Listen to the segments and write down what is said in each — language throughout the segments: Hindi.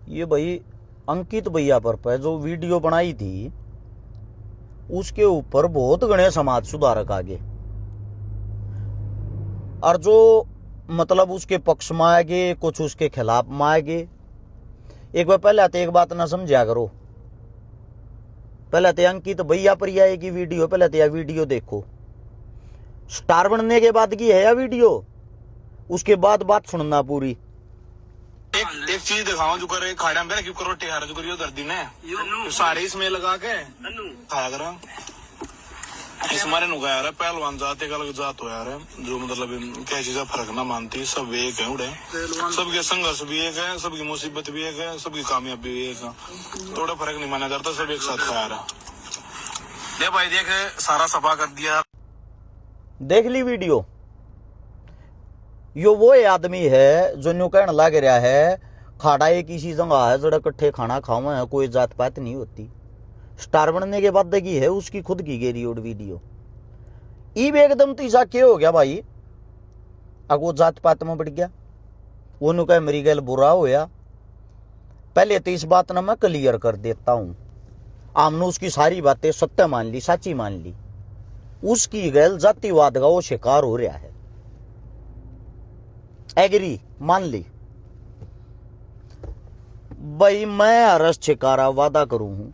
ये भाई अंकित भैया पर जो वीडियो बनाई थी उसके ऊपर बहुत गणे समाज सुधारक आगे और जो मतलब उसके पक्ष में आएगे कुछ उसके खिलाफ में आएगे। एक बार पहले तो एक बात ना समझा करो, पहले तो अंकित भैया पर ही आएगी वीडियो, पहले तो यह वीडियो देखो, स्टार बनने के बाद की है यह वीडियो, उसके बाद बात सुनना पूरी। एक चीज दिखाओ जो करे खाड़ा में क्यों करो टेहारा जो करियो दर्दी ने सारे इसमें लगा के खाया करा इस मारे नुका यार पहलवान जात एक अलग जात हो यार जो मतलब क्या चीजें फर्क ना मानती, सब एक है उड़े, सबके संघर्ष भी एक है, सबकी मुसीबत भी एक है, सबकी कामयाबी भी एक है, थोड़ा फर्क नहीं माना जाता, सब एक साथ खाया रहा। दे भाई देख सारा सफा कर दिया, देख ली वीडियो। यो वो आदमी है जो न्यू कहने लग रहा है खाड़ा एक इसी जगह है जरा कट्ठे खाना खाओ है, कोई जात पात नहीं होती। स्टार बनने के बाद की है उसकी खुद की गेरी और वीडियो ईब एकदम तीसा क्या हो गया भाई, अब वो जात पात में बढ़ गया, वो नु कह मेरी गल बुरा होया। पहले तो इस बात ना मैं क्लियर कर देता हूं, आमने उसकी सारी बातें सत्य मान ली, साची मान ली, उसकी गैल जातिवाद का वो शिकार हो रहा है, एग्री मान ली भाई। मैं हरस छिकारा वादा करूं हूं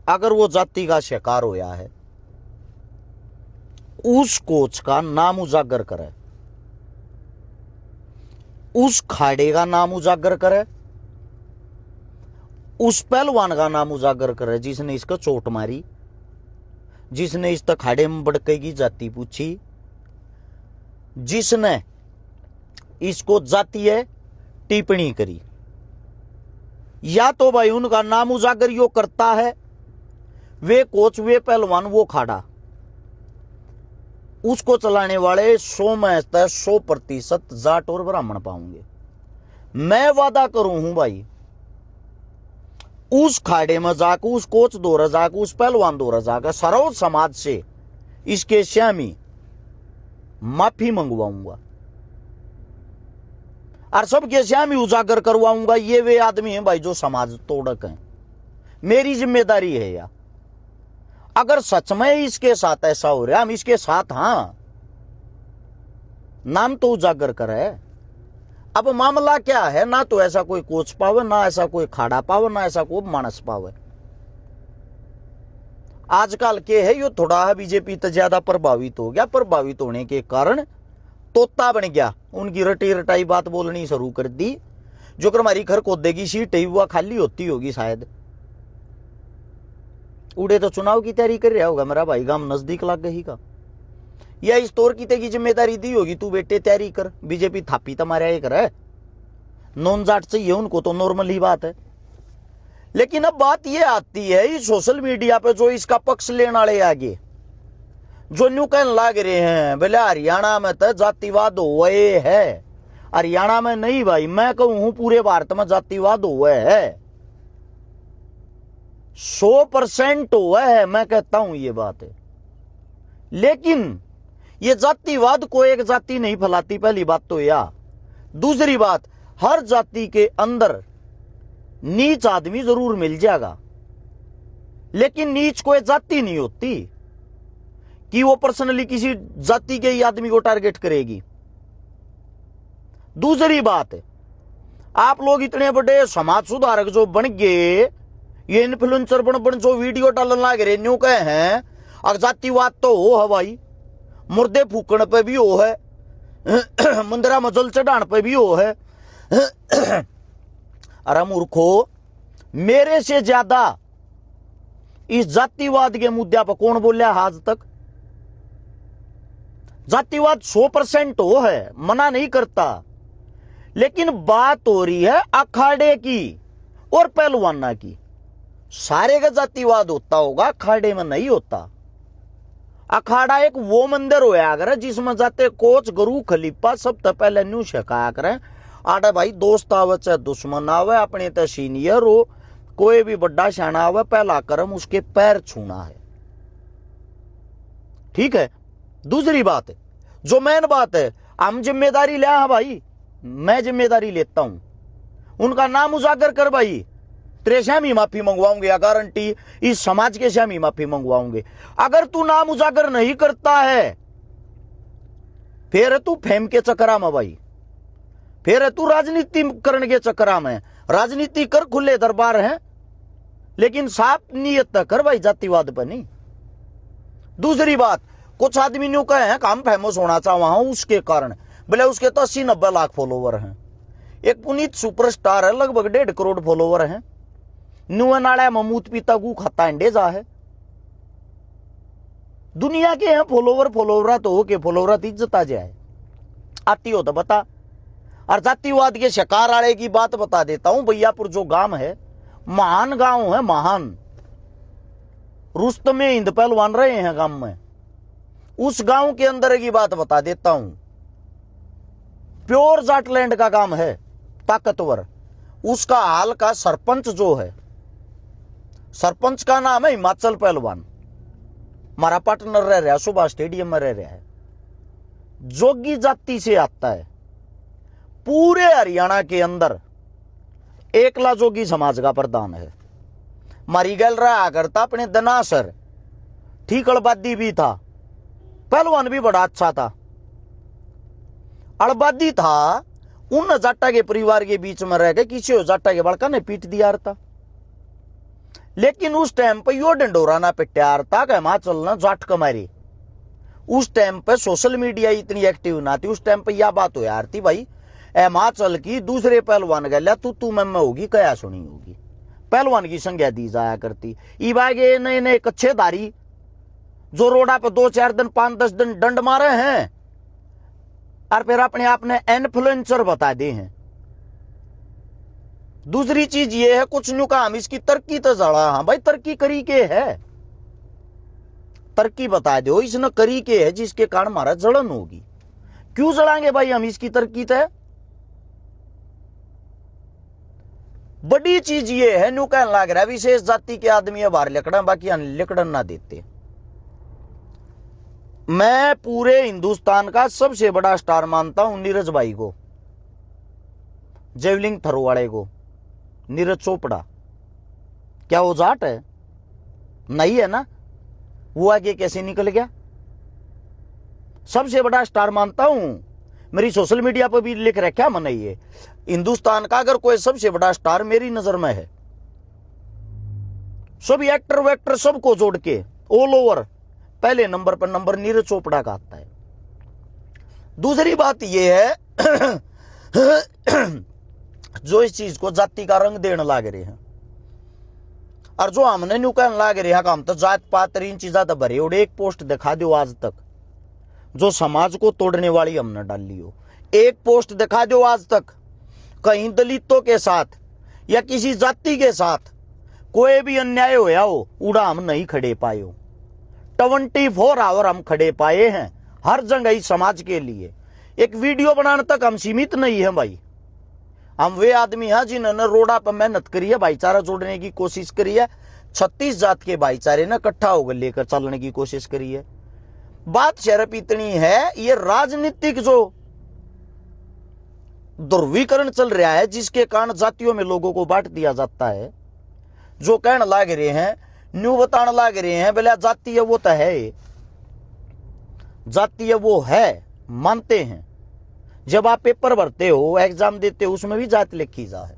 अगर वो जाति का शिकार होया है उस कोच का नाम उजागर करे, उस खाड़े का नाम उजागर करे, उस पहलवान का नाम उजागर करे जिसने इसको चोट मारी, जिसने इस तक खाड़े में बड़के की जाति पूछी, जिसने इसको जातीय टिप्पणी करी, या तो भाई उनका नाम उजागर यो करता है, वे कोच वे पहलवान वो खाड़ा, उसको चलाने वाले 100 में 100% जाट और ब्राह्मण पाऊंगे। मैं वादा करूं हूं भाई उस खाड़े में जाकर उस कोच दौरा जाकर उस पहलवान दौरा जाकर सरोज समाज से इसके श्यामी माफी मंगवाऊंगा और सबके श्यामी उजागर करवाऊंगा ये वे आदमी हैं भाई जो समाज तोड़क हैं। मेरी जिम्मेदारी है यार, अगर सच में इसके साथ ऐसा हो रहा हम इसके साथ हाँ नाम तो उजागर करे। अब मामला क्या है, ना तो ऐसा कोई कोच पावे, ना ऐसा कोई खाड़ा पावे, ना ऐसा कोई मानस पावे। आजकल के है यो थोड़ा बीजेपी तो ज्यादा प्रभावित हो गया, प्रभावित होने के कारण तोता बन गया, उनकी रटी रटाई बात बोलनी शुरू कर दी, जो कर हमारी घर खोदे की सीट है वह खाली होती होगी शायद। उड़े तो चुनाव की तैयारी कर रहा होगा मेरा भाई, गांव नजदीक लग गई का, या इस तौर की तेगी जिम्मेदारी दी होगी तू बेटे तैयारी कर, बीजेपी थापी तुम्हारा एक है, नॉन जाट चाहिए उनको तो नॉर्मल ही बात है। लेकिन अब बात यह आती है इस सोशल मीडिया पे जो इसका पक्ष लेने वाले आगे जो न्यू कहने लग रहे हैं बोले हरियाणा में तो जातिवाद हुए है, हरियाणा में नहीं भाई, मैं कहूं हूं पूरे भारत में जातिवाद हुआ है, 100% हुआ है, मैं कहता हूं ये बात है। लेकिन ये जातिवाद को एक जाति नहीं फैलाती, पहली बात तो या दूसरी बात हर जाति के अंदर नीच आदमी जरूर मिल जाएगा, लेकिन नीच कोई जाति नहीं होती कि वो पर्सनली किसी जाति के ही आदमी को टारगेट करेगी। दूसरी बात आप लोग इतने बड़े समाज सुधारक जो बन गए, ये इन्फ्लुएंसर बन जो वीडियो डालने लग रहे न्यू कहे हैं, और जातिवाद तो हो है भाई, मुर्दे फूकण पे भी हो है, मंदिरा मजल चढ़ाने पे भी हो है। अरे मूर्खो, मेरे से ज्यादा इस जातिवाद के मुद्दे पर कौन बोलिया आज तक? जातिवाद 100% हो है, मना नहीं करता, लेकिन बात हो रही है अखाड़े की और पहलवाना की। सारे का जातिवाद होता होगा, अखाड़े में नहीं होता। अखाड़ा एक वो मंदिर होया करे जिसमें जाते कोच गुरु खलीफा सब तो पहले न्यू शिकाया करें, आडे भाई दोस्त आवे चाहे दुश्मन आवे, अपने तो सीनियर हो कोई भी बड़ा शाना आवे, पहला कर्म उसके पैर छूना है, ठीक है। दूसरी बात है जो मेन बात है, हम जिम्मेदारी ले, हाँ भाई मैं जिम्मेदारी लेता हूं, उनका नाम उजागर कर भाई, तेरे से हम ही माफी मंगवाऊंगे, या गारंटी इस समाज के से हम ही माफी मंगवाऊंगे। अगर तू नाम उजागर नहीं करता है फिर तू फेम के चक्करा में भाई, फिर तू राजनीति करने के चक्करा में। राजनीति कर, खुले दरबार हैं, लेकिन साफ नियत कर भाई, जातिवाद पर नहीं। दूसरी बात, कुछ आदमी न्यू कहे हैं काम फेमस होना चाहवा हूं उसके कारण, बोले उसके तो 80-90 लाख फॉलोवर हैं। एक पुनीत सुपरस्टार है, लगभग 1.5 करोड़ फॉलोवर हैं। न्यू नाड़ा ममूत पीता गु खाता अंडे जा है। दुनिया के हैं फॉलोवर तो हो के फॉलोवर इज्जत आ जाए, आती हो तो बता। और जातिवाद के शिकार आड़े की बात बता देता हूं। भैयापुर जो गांव है, महान गांव है, महान। रुस्तम हिंद पहलवान रहे हैं गांव में। उस गांव के अंदर की बात बता देता हूं। प्योर जाटलैंड का काम है, ताकतवर। उसका हाल का सरपंच जो है, सरपंच का नाम है हिमाचल पहलवान। हमारा पार्टनर रह रहा है, सुभाष स्टेडियम में रह रहा है। जोगी जाति से आता है। पूरे हरियाणा के अंदर एकला जोगी समाज का प्रधान है। मारी गल रहा करता अपने दनासर, ठीक अड़बादी भी था, पहलवान भी बड़ा अच्छा था। अड़बादी था, उन जाटा के परिवार के बीच में रह के किसी जाटा के बड़का ने पीट दिया था। लेकिन उस टाइम पे यो डंडोरा ना पिटाया था कि हिमाचल ना जाट कमारी। उस टाइम पे सोशल मीडिया इतनी एक्टिव ना थी। उस टाइम पे यह बात हो यार थी भाई, हिमाचल की दूसरे पहलवान गल्या तू मैं होगी, कया सुनी होगी, पहलवान की संज्ञा दी जाया करती। ई बागे नए नए कच्चेदारी जो रोडा पे 2-4 दिन 5-10 दिन दंड मारे हैं और फिर अपने आप ने इन्फ्लुएंसर बता दे हैं। दूसरी चीज ये है, कुछ न्यू का हम इसकी तरक्की तो जड़ा, हाँ भाई तरक्की करी के है, तरक्की बता दो इसने करी के है जिसके कारण हमारा जलन होगी। क्यों जड़ाएंगे भाई हम इसकी तरक्की तो? बड़ी चीज ये है, न्यू कहने लग रहा है विशेष जाति के आदमी है बाहर लिकड़ा, बाकी लिकड़न ना देते। मैं पूरे हिंदुस्तान का सबसे बड़ा स्टार मानता हूं नीरज भाई को, जेवलिंग थ्रो वाले को, नीरज चोपड़ा। क्या वो जाट है? नहीं है ना। वो आगे कैसे निकल गया? सबसे बड़ा स्टार मानता हूं, मेरी सोशल मीडिया पर भी लिख रखा मैंने, ये हिंदुस्तान का अगर कोई सबसे बड़ा स्टार मेरी नजर में है, सभी एक्टर वेक्टर सबको जोड़ के ऑल ओवर पहले नंबर पर नंबर नीरज चोपड़ा का आता है। दूसरी बात यह है जो इस चीज को जाति का रंग देने लाग रहे हैं, और जो हमने न्यू कहने लाग रहे हैं काम तो जात पात इन चीजा तो भरे। और एक पोस्ट दिखा दो आज तक जो समाज को तोड़ने वाली हमने डाली हो, एक पोस्ट दिखा दो आज तक कहीं दलितों के साथ या किसी जाति के साथ कोई भी अन्याय होया हो, उड़ा हम नहीं खड़े पाए हो। 24 आवर हम खड़े पाए हैं हर जगह इस समाज के लिए। एक वीडियो बनाने तक हम सीमित नहीं है भाई। हम वे आदमी हैं जिन्होंने रोडा पर मेहनत करी है, भाईचारा जोड़ने की कोशिश करी है, 36 जात के भाईचारे ने इकट्ठा होकर लेकर चलने की कोशिश करी है। बात सिर्फ इतनी है, ये राजनीतिक जो ध्रुवीकरण चल रहा है जिसके कारण जातियों में लोगों को बांट दिया जाता है। जो कहने लाग रहे हैं, न्यू बताने लाग रहे हैं बोले जाति है, वो तो है, जाति है वो है, मानते हैं। जब आप पेपर भरते हो, एग्जाम देते हो, उसमें भी जात लिखी जा है।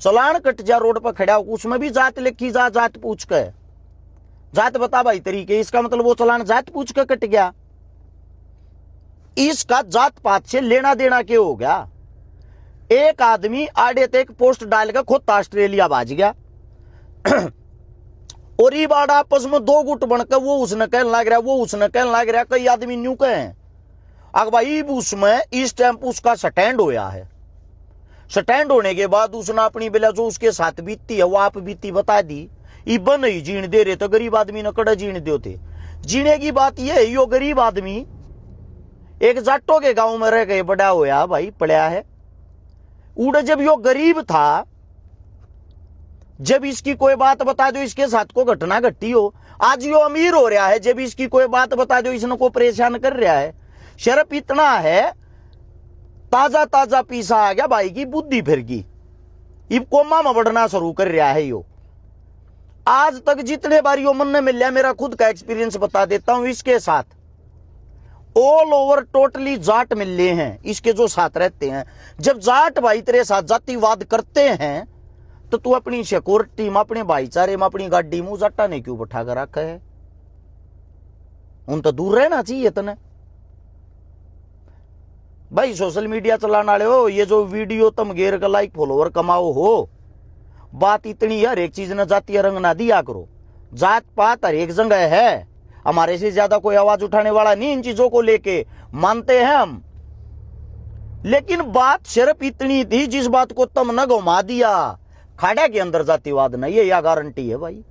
चलान कट जा रोड पर खड़ा हो, उसमें भी जात लिखी जा, जात पूछ के जात बता भाई तरीके, इसका मतलब वो चलान जात पूछ के कट गया। इसका जात पात से लेना देना क्या हो गया? एक आदमी आड़े तक पोस्ट डाल कर खुद ऑस्ट्रेलिया भाज गया और ये बाड़ आपस में दो गुट बनकर वो उसने कहने लग रहा, वो उसने कहने लग रहा। कई आदमी न्यू कहे अगर भाई उसमें इस टाइम उसका स्टैंड होया है, स्टैंड होने के बाद उसने अपनी बेला जो उसके साथ बीतती है वो आप बीती बता दी। इबन नहीं जीण दे रहे तो गरीब आदमी ने कड़े जीण देते। जीने की बात यह है, यो गरीब आदमी एक जाटों के गांव में रह गए, बड़ा होया भाई, पड़ा है। उड़ जब यो गरीब था, जब इसकी कोई बात बता दो इसके साथ को घटना घटी हो, आज यो अमीर हो रहा है, जब इसकी कोई बात बता दो इसने को परेशान कर रहा है। शर्फ इतना है, ताजा ताजा पीसा आ गया भाई की बुद्धि फिर गई। इब कोमा में बढ़ना शुरू कर रहा है यो। आज तक जितने बार यो मन ने मिल लिया, मेरा खुद का एक्सपीरियंस बता देता हूं इसके साथ, ऑल ओवर टोटली जाट मिले हैं इसके जो साथ रहते हैं। जब जाट भाई तेरे साथ जातिवाद करते हैं तो तू अपनी सिक्योरिटी में, अपने भाईचारे में, अपनी गाड़ी में जाटा ने क्यों बैठा कर रखा है? उन तो दूर रहना चाहिए तने भाई। सोशल मीडिया चलाने वाले हो, ये जो वीडियो तुम गेर का लाइक फॉलोवर कमाओ हो, बात इतनी है, हर एक चीज न जातीय रंग ना दिया करो। जात पात हर एक जगह है, हमारे से ज्यादा कोई आवाज उठाने वाला नहीं इन चीजों को लेके, मानते हैं हम। लेकिन बात सिर्फ इतनी थी, जिस बात को तुमने घुमा दिया, खाड़ा के अंदर जातिवाद नहीं है, यह गारंटी है भाई।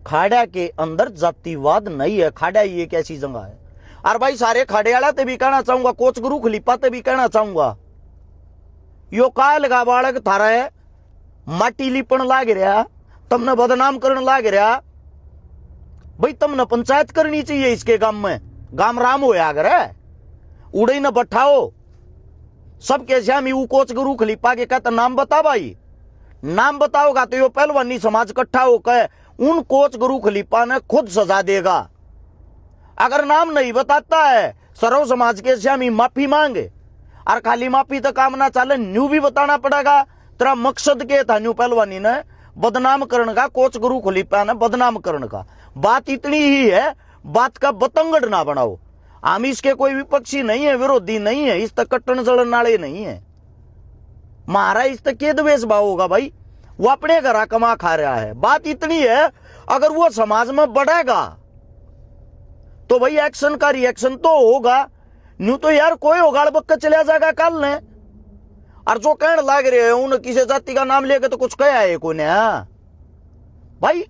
खाड़ा के अंदर जातिवाद नहीं है। खाड़ा ये एक ऐसी जगह है। और भाई सारे खाड़े वाला ते भी कहना चाहूंगा, कोच गुरु खलीफा ते भी कहना चाहूंगा, यो काय लगा बालक थारा है, माटी लिपण लाग रहा, तुमने बदनाम करने लाग रहा। भाई तुमने पंचायत करनी चाहिए इसके गांव में, गांव राम हो अगर है, उड़े न बैठाओ सबके श्यामी वो कोच गुरु खलीफा के कहता नाम बता भाई, नाम बताओगा तो यो पहलवानी समाज इकट्ठा होकर उन कोच गुरु खलीफा ने खुद सजा देगा। अगर नाम नहीं बताता है, सर्व समाज के श्यामी माफी मांगे, और खाली माफी तो काम ना चले, न्यू भी बताना पड़ेगा तेरा मकसद के था। न्यू पहलवानी ने बदनाम करने का, कोच गुरु खलीफा ने बदनाम करने का। बात इतनी ही है, बात का बतंगड़ ना बनाओ। हम इसके कोई विपक्षी नहीं है, विरोधी नहीं है, इस तक कट्टन जड़न नाले नहीं है। मारा इस तक के द्वेष भाव होगा भाई, वो अपने घर कमा खा रहा है। बात इतनी है, अगर वो समाज में बढ़ेगा तो भाई एक्शन का रिएक्शन तो होगा। न्यू तो यार कोई उगाड़ बक्का चला जाएगा कल ने, और जो कहने लाग रहे हैं उन किसी जाति का नाम लेके तो कुछ कहा है कोई ने। भाई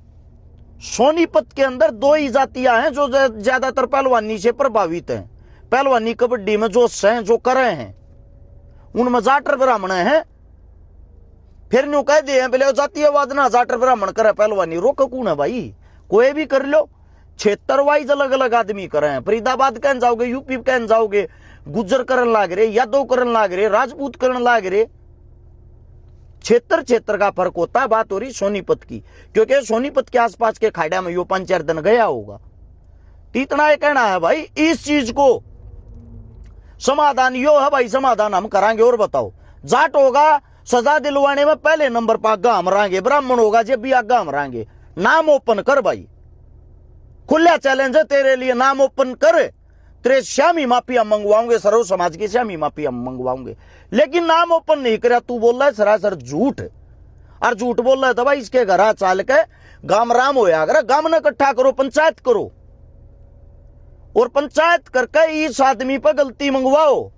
सोनीपत के अंदर दो ही जातियां हैं जो ज्यादातर पहलवानी से प्रभावित हैं, पहलवानी कबड्डी में जो हैं, जो कर रहे हैं, उनमें जाटर ब्राह्मण हैं। फिर न्यू कह दिए पहले जातीयवाद ना जाटर ब्राह्मण करे पहलवानी, रोक कौन है भाई? कोई भी कर लो, क्षेत्र वाइज अलग अलग आदमी करे हैं। फरीदाबाद कहन जाओगे, यूपी कहन जाओगे, गुज्जर करन लाग रहे, यादव करन लाग रहे, राजपूत करन लाग रहे, क्षेत्र क्षेत्र का फर्क होता है। बात हो रही सोनीपत की, क्योंकि सोनीपत के आसपास के खाड़ा में यो 5-4 दिन गया होगा। इतना ही कहना है भाई, इस चीज को समाधान यो है भाई, समाधान हम करांगे। और बताओ, जाट होगा सजा दिलवाने में पहले नंबर पर आगा हम रहेंगे, ब्राह्मण होगा जब भी आगा हम रहेंगे। नाम ओपन कर भाई, खुला चैलेंज है तेरे लिए, नाम ओपन कर, तेरे श्यामी माफी हम मंगवाओगे, सर्व समाज की श्यामी माफी हम मंगवाओगे। लेकिन नाम ओपन नहीं करा, तू बोल रहा है सरासर झूठ, और झूठ बोल रहा है तो भाई इसके घर चाल के गाम राम होया अगर गाम ने इकट्ठा करो, पंचायत करो, और पंचायत करके इस आदमी पर गलती मंगवाओ,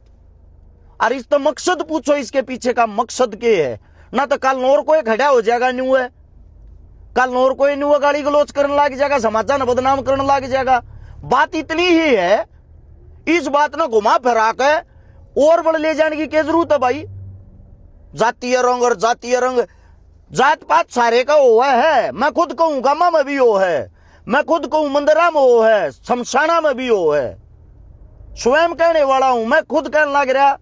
और इस तो मकसद पूछो, इसके पीछे का मकसद क्या है। ना तो कल नौर कोई खड़ा हो जाएगा न्यू है, कल नौर कोई न्यू गाली गलोच करने लग जाएगा, समाजा ने बदनाम करने लग जाएगा। बात इतनी ही है, इस बात ने घुमा फिरा के और बड़ ले जाने की क्या जरूरत है भाई? जातीय रंग और जातीय रंग, जात पात सारे का हुआ है। मैं खुद कहूं गामा में भी हो है, मैं खुद कहूं मंदिरा में हो है, शमशाना में भी हो है, स्वयं कहने वाला हूं, मैं खुद कहने लग रहा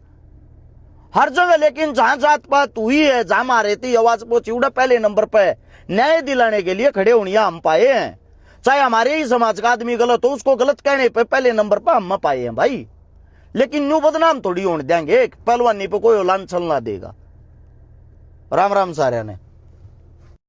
हर जगह। लेकिन जहां जात पात हुई है, जहां मारे थी आवाज पहुंची, उड़ा पहले नंबर पे न्याय दिलाने के लिए खड़े होनिया हम पाए हैं। चाहे हमारे ही समाज का आदमी गलत हो, उसको गलत कहने पे पहले नंबर पर हम पाए हैं भाई। लेकिन न्यू बदनाम थोड़ी होने देंगे, पहलवानी पे कोई लांछन ना देगा। राम राम सारे ने।